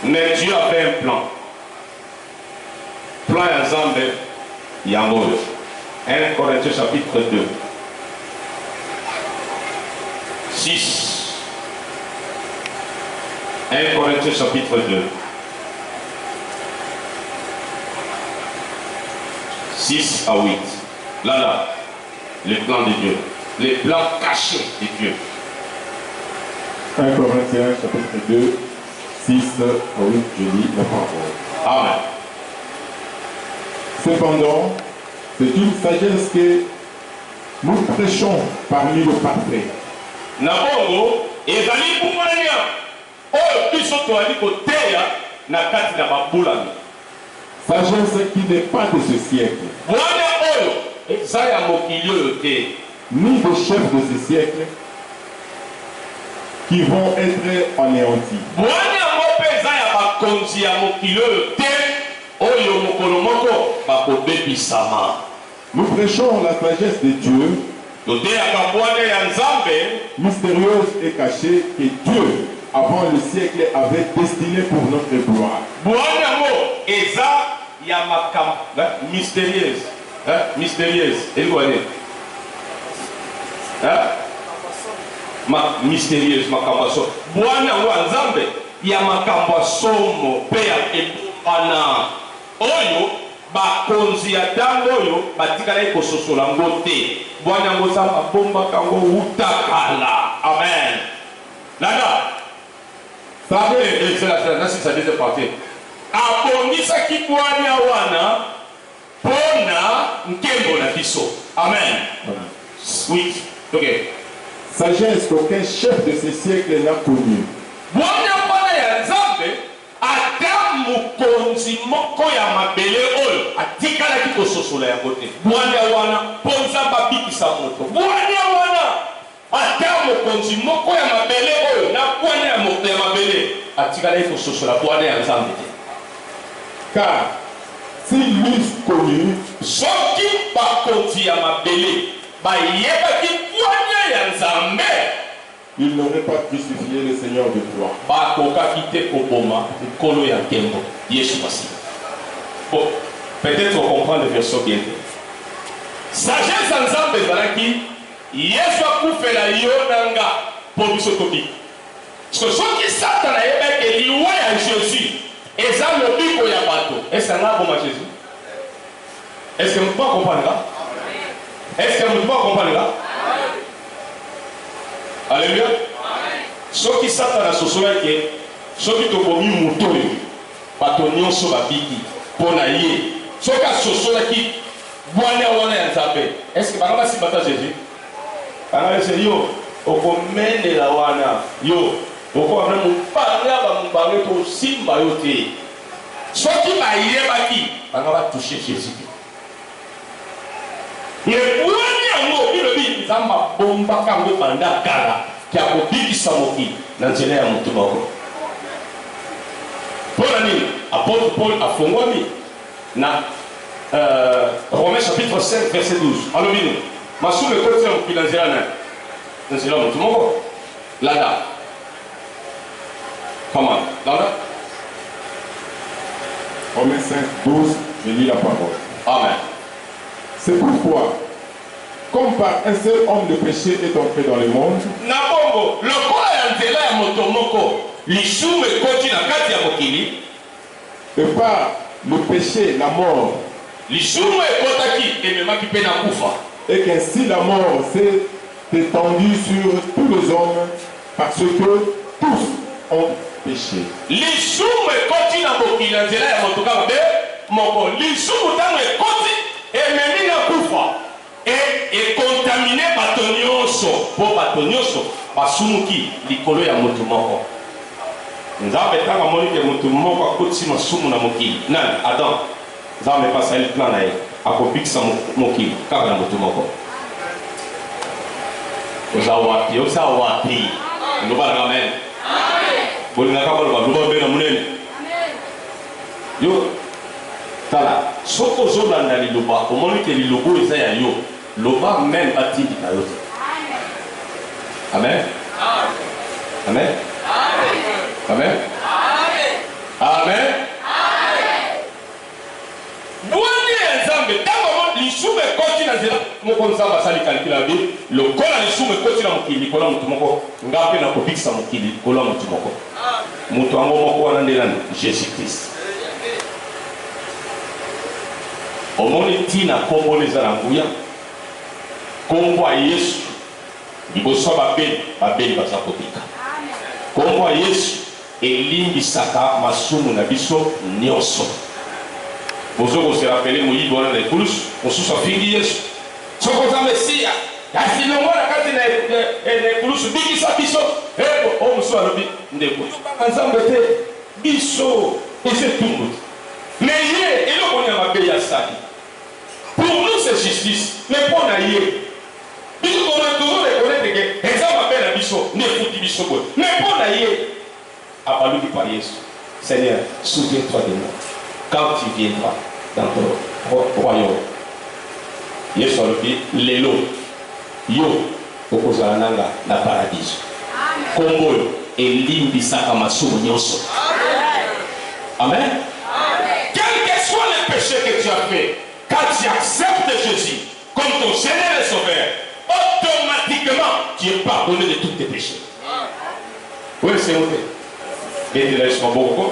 Mais Dieu avait un plan. Plan ensemble, Yango. 1 Corinthiens chapitre 2. 6. 1 Corinthiens chapitre 2. 6 à 8. Là, les plans de Dieu. Les plans cachés de Dieu. 1 Corinthiens chapitre 2, 6 à 8, je lis la parole. Amen. Cependant, c'est une sagesse que nous prêchons parmi le parfait. Nabongo, ezali bumania. Oh, biso toali koteya na kati na babulami. Sagesse qui n'est pas de ce siècle, Bwana oyo, ezaya mokili oyo te. ni des chefs de ce siècle qui vont être anéantis. Bwana mope ezaya bakonzi ya mokili oyo te. Oyo mokolo moko bakobebisama. Nous prêchons la sagesse de Dieu, Toteyaka bwana ya Nzambe mystérieuse et cachée, que Dieu, avant le siècle, avait destinée pour notre gloire. bwana mo eza ya makambo mystérieuse. Mystérieuse. Elikoane. Mystérieuse makambo so. Bwana wa Nzambe ya makambo somo pe ya epumbana. Oyo bakonzi ya dango oyo batikala ekososola ngo te. Bwana ngo za mabomba kango utakala. Amen. Nada. Sabe, c'est la deuxième partie. Abonisaki bwana wana pona nkembo na biso. Amen. Oui. OK. Sagesse qu'aucun chef de ce siècle n'a connue. Bwana wana ya Nzambe ata mukonzi moko ya mabele oyo atikalaki kososola yango te. Bwana wana ponza babikisa moto. Bwana wana ata mukonzi moko ya mabele oyo na bwana ya moto ya mabele atikalaki kososola bwana ya Nzambe te. Car s'ils l'eussent connu, Soki bakonzi ya mabele bayebaki bwana ya Nzambe, ils n'auraient pas crucifié le Seigneur de gloire. bakokaki te koboma nkolo ya nkembo Yesu Masihi. Bon, peut-être on comprend le verset bien. Sagesse ya Nzambe ezalaki Yesu akufela yo nanga mpo biso tobi. Soki Satan ayebaki liwa ya Jésus eza lobiko ya bato, est-ce que nga boma Jésus? Est-ce que vous pouvez comprendre là? Est-ce que vous pouvez comprendre là? Alléluia. Soki Satan asosolaki soki tokomi moto oyo bato nyonso babiki mpo na ye soki asosolaki bwana wana ya Nzambe, est-ce que banga basi bata Jésus? Banga bese yo okomenela wana yo okoamna mupanga bamubange tosimba yo te. Soki bayebaki banga batushe Jésus. Ye bwana yango bilobi Nzambe abombaka yango banda kala ki akobikisa mokili na nzela ya moto moko. Mpo na nini apôtre Paul afongwami na Romains chapitre 5 verset 12 alobi nini masumu ekoti ya mokili na nzela na nzela ya moto moko landa. Comment landa? Romains 5, 12, je lis la parole. Amen. C'est pourquoi, comme par un seul homme le péché est entré dans le monde, Na bongo lokola ya nzela ya moto moko lisumu ekoti na kati ya mokili, et par le péché, la mort, lisumu ekotaki ememaki mpe na kufa, et qu'ainsi la mort s'est étendue sur tous les hommes, parce que tous ont péché. lisumu ekoti na mokili na nzela ya moto kaka be moko. Lisumu ntango ekoti ememi na kufa ekontamine bato nyonso mpo bato nyonso basumuki likolo ya moto moko. Nzambe ntango amoni ke moto moko akotisi masumu na mokili nani Adam, Nzambe epasali plan na ye akobikisa mokili kaka na moto moko. Oza wapi? Oza wapi? Loba na amen. Bolingaka baloba loba be na munene. Yo tala soko ozolanda liloba omoni ke lilobo eza ya yo loba même batindika yo te. Amen. Amen. Amen. moko nzamba sali calcula bi lokola lisumu ekoti na mokili kola mutu moko ngape na kobikisa mokili kola mutu moko mutu yango moko wana nde nani Jésus Christ omoni ntina kombo eza na nguya kombo ya Yesu liboso babeli baza kobika kombo ya Yesu elimbisaka masumu na biso nyonso bozo koserapele moyibi wana na ekulusu mosusu afingi Yesu soko za Mesia yasilongola kati na ekulusu bikisa biso o mosusu alobi ndeko nzambe te biso ese tumbu mais ye eloko ni ya mabe ya sali pour nous c'est justice mais mpo na ye biso toujours reconnaître que eza mabe na biso nde efuti biso boye mais mpo na ye abaluki par Yesu Seigneur souviens-toi de moi quand tu viendras dans ton royaume. Yesu alobi lelo yo okozala nanga na paradis. Kombo elimbisaka masumu nyonso. Amen. Quel que soit le péché que tu as fait, quand tu acceptes Jésus comme ton Seigneur et Sauveur, automatiquement tu es pardonné de tous tes péchés. Oui, c'est vrai. Et tu laisses mon beaucoup.